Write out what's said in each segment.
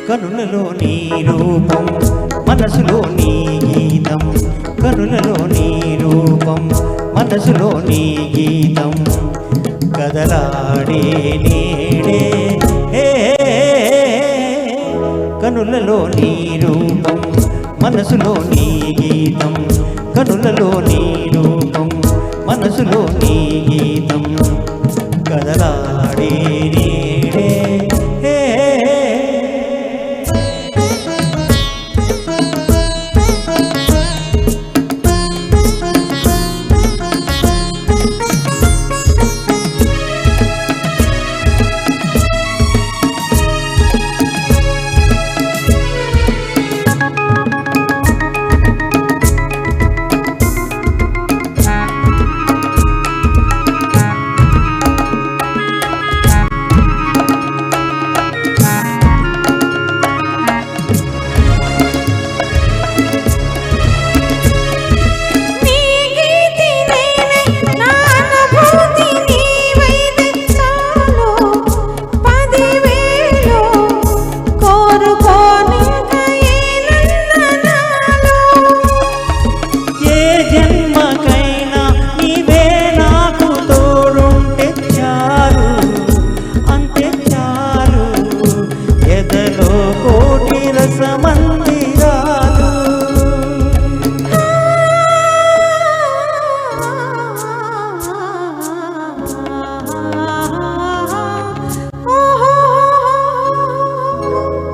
కనులలో నీ రూపం మనసులో నీ గీతం కనులలో నీ రూపం మనసులో నీ గీతం కదలాడే నేడే కనులలో నీ రూపం మనసులో నీ గీతం కనులలో నీ రూపం మనసులో నీ గీతం కదలాడే నేడే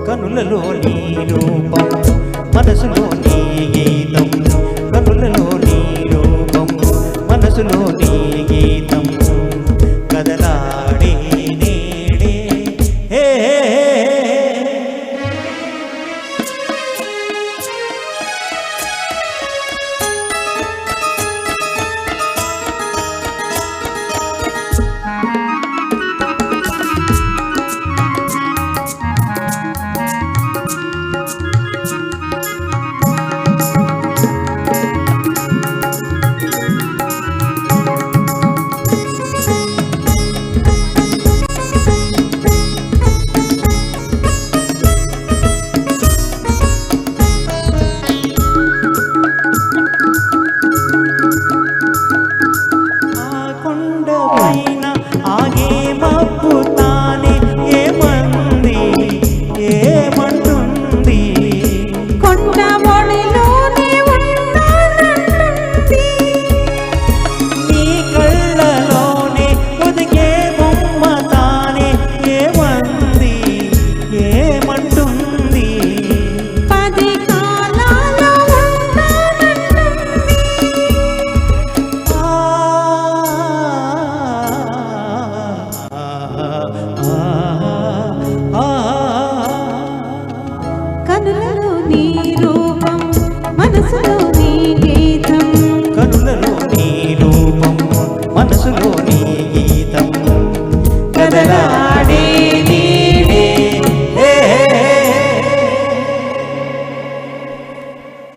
కనులలో నీ రూపం మనసులో నీ గీతం కనులలో నీ రూపం మనసులో నీ గీతం కదలాడే నేడే ఆగే మబ్బు తానే ఏమంది ఏమంటుంది కొండ ఒడిలోనే ఉన్నానంటుంది నీ కళ్ళలోనే ఒదిగే బొమ్మ తానే ఏమంది ఏమంటుంది 10 కాలాల్లో ఉంటానంటుంది కనులలో నీ రూపం మనసులో నీ గీతం కనులలో నీ రూపం మనసులో నీ